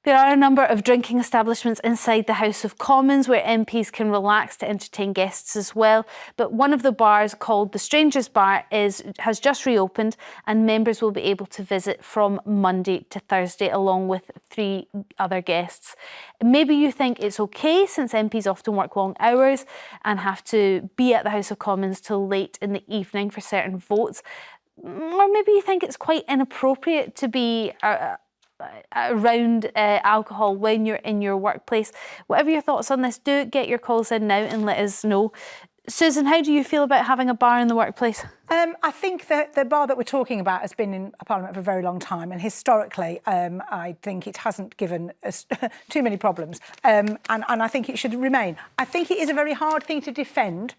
There are a number of drinking establishments inside the House of Commons where MPs can relax to entertain guests as well. But one of the bars, called the Strangers Bar, has just reopened, and members will be able to visit from Monday to Thursday along with 3 other guests. Maybe you think it's okay, since MPs often work long hours and have to be at the House of Commons till late in the evening for certain votes. Or maybe you think it's quite inappropriate to be around alcohol when you're in your workplace. Whatever your thoughts on this, do get your calls in now and let us know. Suzan, how do you feel about having a bar in the workplace? I think that the bar that we're talking about has been in Parliament for a very long time, and historically I think it hasn't given us too many problems, and I think it should remain. I think it is a very hard thing to defend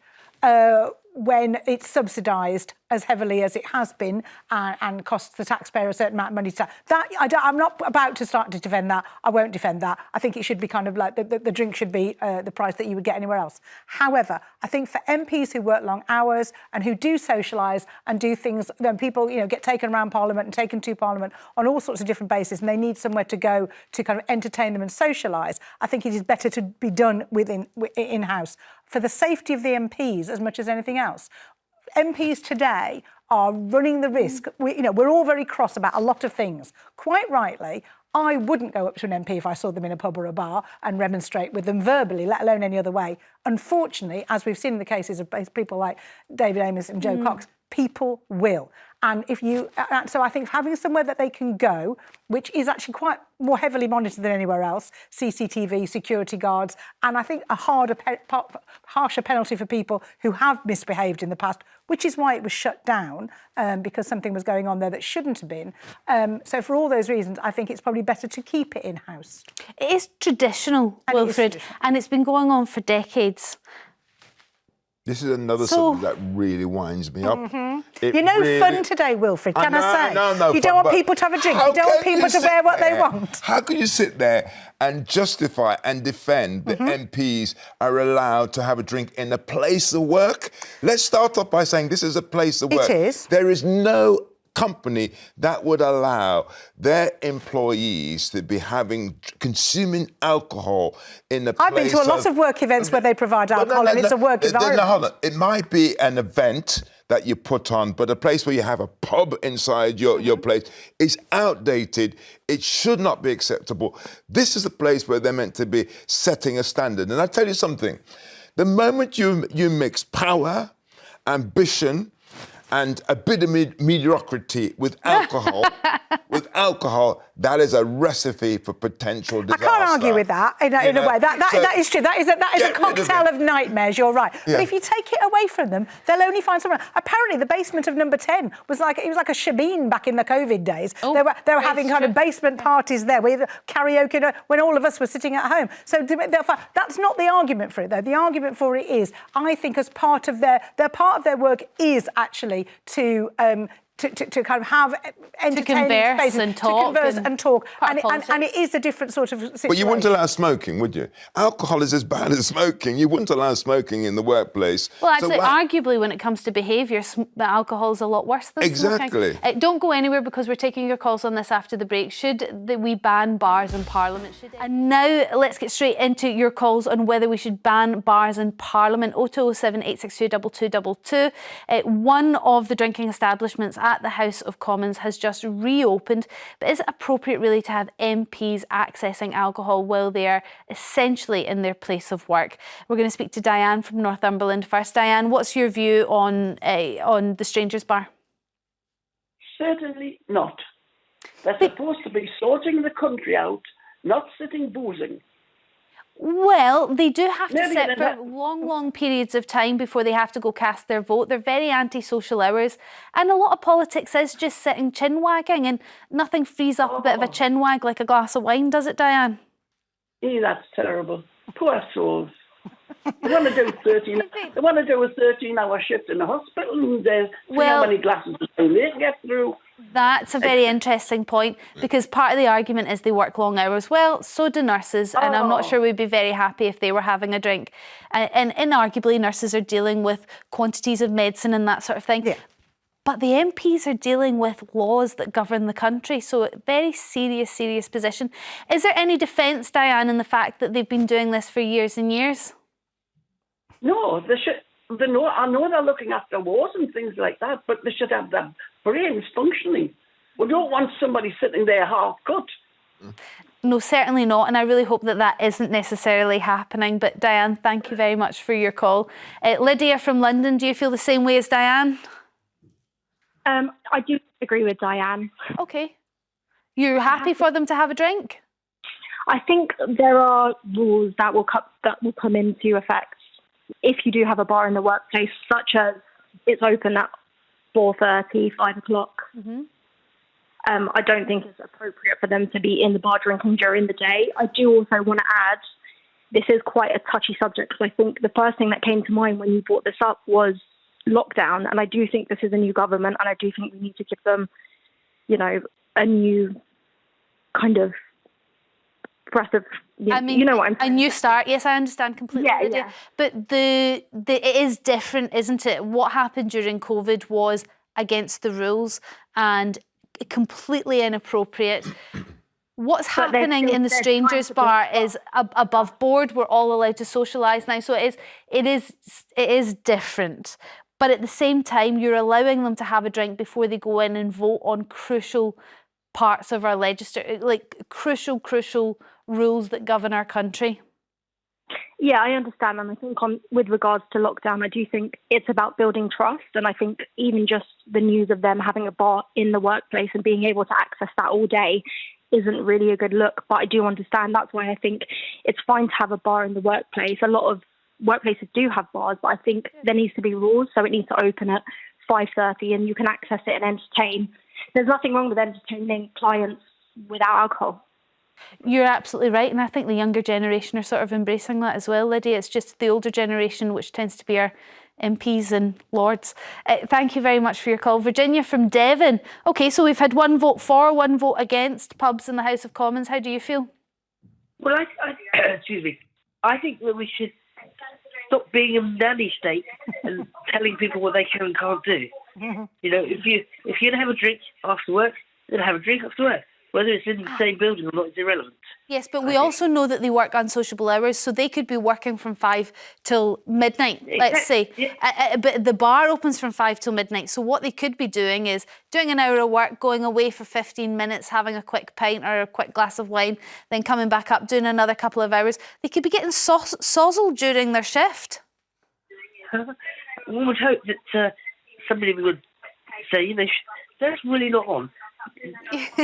when it's subsidised as heavily as it has been and costs the taxpayer a certain amount of money. I'm not about to start to defend that. I won't defend that. I think it should be kind of like the drink should be the price that you would get anywhere else. However, I think for MPs who work long hours and who do socialise and do things, then people, get taken around Parliament and taken to Parliament on all sorts of different bases, and they need somewhere to go to kind of entertain them and socialise. I think it is better to be done in-house for the safety of the MPs as much as anything else. MPs today are running the risk. We're all very cross about a lot of things. Quite rightly, I wouldn't go up to an MP if I saw them in a pub or a bar and remonstrate with them verbally, let alone any other way. Unfortunately, as we've seen in the cases of people like David Amess and Joe Cox, people will. And so I think having somewhere that they can go, which is actually quite more heavily monitored than anywhere else, CCTV, security guards, and I think a harsher penalty for people who have misbehaved in the past, which is why it was shut down, because something was going on there that shouldn't have been. So for all those reasons, I think it's probably better to keep it in-house. It is traditional, WIlfred, and it's been going on for decades. This is another subject that really winds me up. Fun today, WIlfred, can I say? No, you don't want people to have a drink. You don't want people to wear what they want. How can you sit there and justify and defend that MPs are allowed to have a drink in a place of work? Let's start off by saying this is a place of work. It is. There is no company that would allow their employees to be consuming alcohol in a place. I've been to a lot of work events where they provide alcohol, and it's a work environment. Hold on. It might be an event that you put on, but a place where you have a pub inside your place is outdated. It should not be acceptable. This is a place where they're meant to be setting a standard. And I tell you something, the moment you mix power, ambition, and a bit of mediocrity with alcohol, that is a recipe for potential disaster. I can't argue with that in a way. That is true. That is a cocktail of nightmares. You're right. Yeah. But if you take it away from them, they'll only find someone. Apparently, the basement of Number 10 was like a shebeen back in the COVID days. They were having kind of basement parties there, with karaoke when all of us were sitting at home. So that's not the argument for it, though. The argument for it is, I think, as part of their work is actually to kind of have entertaining spaces, and talk, to converse and talk, and it is a different sort of situation. But you wouldn't allow smoking, would you? Alcohol is as bad as smoking. You wouldn't allow smoking in the workplace. Well, actually, arguably, when it comes to behaviour, the alcohol is a lot worse than smoking. Don't go anywhere, because we're taking your calls on this after the break. Should we ban bars in Parliament? And now let's get straight into your calls on whether we should ban bars in Parliament. 0207 862 2222. One of the drinking establishments at the House of Commons has just reopened, but is it appropriate really to have MPs accessing alcohol while they are essentially in their place of work? We're going to speak to Diane from Northumberland first. Diane, what's your view on the Strangers Bar? Certainly not. They're supposed to be sorting the country out, not sitting boozing. Well, they do have to sit for long periods of time before they have to go cast their vote. They're very anti-social hours. And a lot of politics is just sitting chin-wagging, and nothing frees up a bit of a chin-wag like a glass of wine, does it, Diane? Yeah, that's terrible. Poor souls. They want to do a 13-hour shift in the hospital, and see how many glasses of wine they get through. That's a very interesting point, because part of the argument is they work long hours. Well, so do nurses, and I'm not sure we'd be very happy if they were having a drink. And inarguably, nurses are dealing with quantities of medicine and that sort of thing. Yeah. But the MPs are dealing with laws that govern the country, so very serious position. Is there any defence, Diane, in the fact that they've been doing this for years and years? No, they should. I know they're looking after wars and things like that, but they should have their brains functioning. We don't want somebody sitting there half cut. No, certainly not, and I really hope that that isn't necessarily happening. But Diane, thank you very much for your call. Lydia from London, do you feel the same way as Diane? I do agree with Diane. Okay. You're happy for them to have a drink? I think there are rules that will come into effect if you do have a bar in the workplace, such as it's open at 4:30, 5 o'clock. Mm-hmm. I don't think it's appropriate for them to be in the bar drinking during the day. I do also want to add, this is quite a touchy subject, because I think the first thing that came to mind when you brought this up was lockdown. And I do think this is a new government, and I do think we need to give them, a new kind of breath of, you know what I'm saying. A new start. Yes, I understand completely. Yeah. But it is different, isn't it? What happened during COVID was against the rules and completely inappropriate. What's happening in the Strangers Bar is above board. We're all allowed to socialise now, so it is different. But at the same time, you're allowing them to have a drink before they go in and vote on crucial parts of our legislature, like crucial rules that govern our country. Yeah, I understand. And I think with regards to lockdown, I do think it's about building trust. And I think even just the news of them having a bar in the workplace and being able to access that all day isn't really a good look. But I do understand. That's why I think it's fine to have a bar in the workplace. A lot of workplaces do have bars, but I think there needs to be rules. So it needs to open at 5:30 and you can access it and entertain. There's nothing wrong with entertaining clients without alcohol. You're absolutely right, and I think the younger generation are sort of embracing that as well, Lydia. It's just the older generation, which tends to be our MPs and Lords. Thank you very much for your call. Virginia from Devon. OK, so we've had one vote for, one vote against pubs in the House of Commons. How do you feel? Well, excuse me. I think that we should stop being a nanny state and telling people what they can and can't do. If you're going to have a drink after work, then have a drink after work. Whether it's in the same building or not is irrelevant. Yes, but we also know that they work unsociable hours, so they could be working from 5 till midnight, let's say. Yeah. But the bar opens from 5 till midnight, so what they could be doing is doing an hour of work, going away for 15 minutes, having a quick pint or a quick glass of wine, then coming back up, doing another couple of hours. They could be getting sozzled during their shift. One would hope that somebody would say, that's really not on.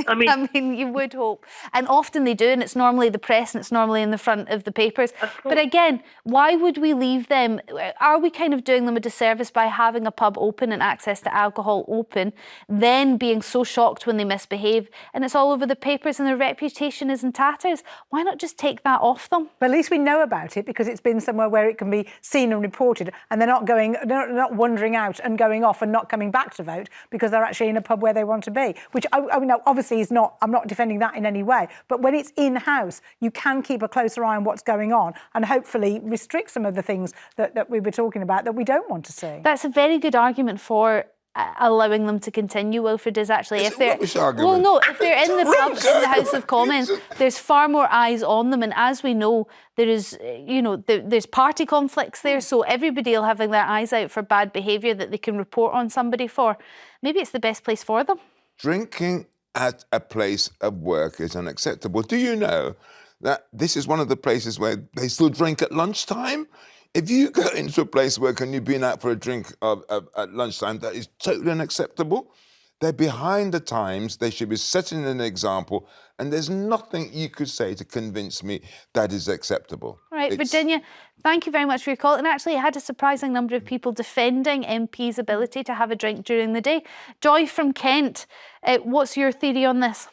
I mean, you would hope. And often they do, and it's normally the press and it's normally in the front of the papers. But again, why would we leave them? Are we kind of doing them a disservice by having a pub open and access to alcohol open, then being so shocked when they misbehave and it's all over the papers and their reputation is in tatters? Why not just take that off them? But at least we know about it because it's been somewhere where it can be seen and reported, and they're not wandering out and going off and not coming back to vote because they're actually in a pub where they want to be, which I mean, obviously is not, I'm not defending that in any way, but when it's in-house, you can keep a closer eye on what's going on and hopefully restrict some of the things that we were talking about that we don't want to see. That's a very good argument for allowing them to continue, Wilfred, is actually if they're in the pub in the House of Commons, there's far more eyes on them, and as we know, there is, there's party conflicts there, so everybody will having their eyes out for bad behaviour that they can report on somebody for. Maybe it's the best place for them. Drinking at a place of work is unacceptable. Do you know that this is one of the places where they still drink at lunchtime? If you go into a place of work and you've been out for a drink at lunchtime, that is totally unacceptable. They're behind the times. They should be setting an example. And there's nothing you could say to convince me that is acceptable. Right, Virginia, thank you very much for your call. And actually, I had a surprising number of people defending MPs' ability to have a drink during the day. Joy from Kent, what's your theory on this?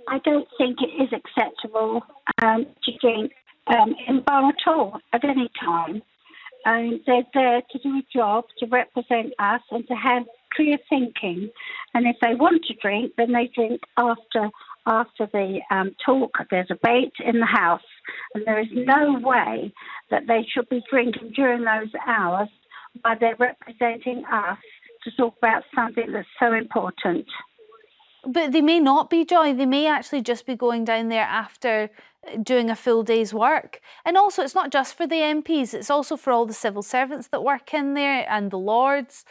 I don't think it is acceptable to drink in a bar at all, at any time. They're there to do a job, to represent us and to have clear thinking. And if they want to drink, then they drink after the talk. There's a debate in the House, and there is no way that they should be drinking during those hours while they're representing us to talk about something that's so important. But they may not be, Joy. They may actually just be going down there after doing a full day's work. And also, it's not just for the MPs, it's also for all the civil servants that work in there and the Lords.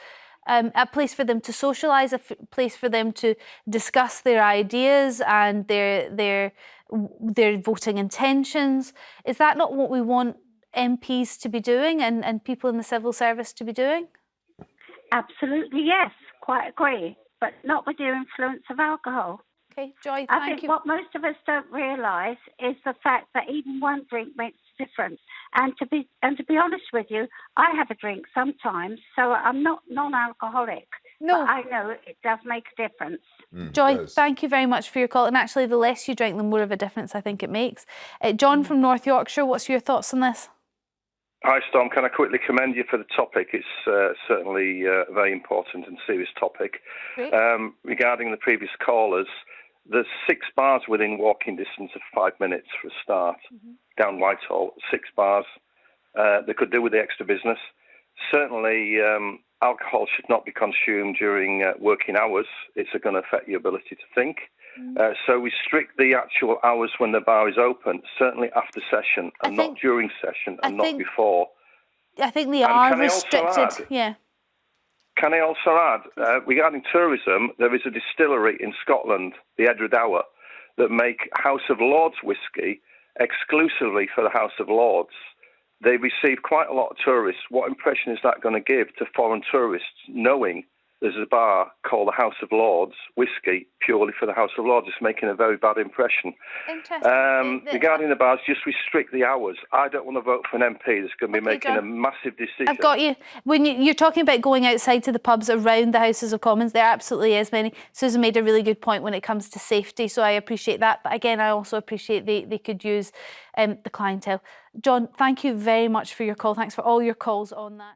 A place for them to socialise, place for them to discuss their ideas and their voting intentions. Is that not what we want MPs to be doing and people in the civil service to be doing? Absolutely, yes, quite agree, but not with the influence of alcohol. Okay, Joy, I think what most of us don't realise is the fact that even one drink makes a difference. And to be honest with you, I have a drink sometimes, so I'm not non-alcoholic. No, but I know it does make a difference. Joy, thank you very much for your call. And actually, the less you drink, the more of a difference I think it makes. John from North Yorkshire, what's your thoughts on this? Hi, Storm. Can I quickly commend you for the topic? It's certainly a very important and serious topic. Regarding the previous callers, there's 6 bars within walking distance of 5 minutes for a start. Down Whitehall, 6 bars. They could do with the extra business. Certainly, alcohol should not be consumed during working hours. It's going to affect your ability to think. So restrict the actual hours when the bar is open, certainly after session and not during session and not before. I think they are restricted, yeah. Can I also add, regarding tourism, there is a distillery in Scotland, the Edred Hour, that make House of Lords whisky exclusively for the House of Lords. They receive quite a lot of tourists. What impression is that going to give to foreign tourists, knowing there's a bar called the House of Lords whisky purely for the House of Lords? It's making a very bad impression. Interesting. Regarding the bars, just restrict the hours. I don't want to vote for an MP that's going to be making a massive decision. I've got you. When you're talking about going outside to the pubs around the Houses of Commons, there absolutely is many. Suzan made a really good point when it comes to safety, so I appreciate that. But again, I also appreciate they could use the clientele. John, thank you very much for your call. Thanks for all your calls on that.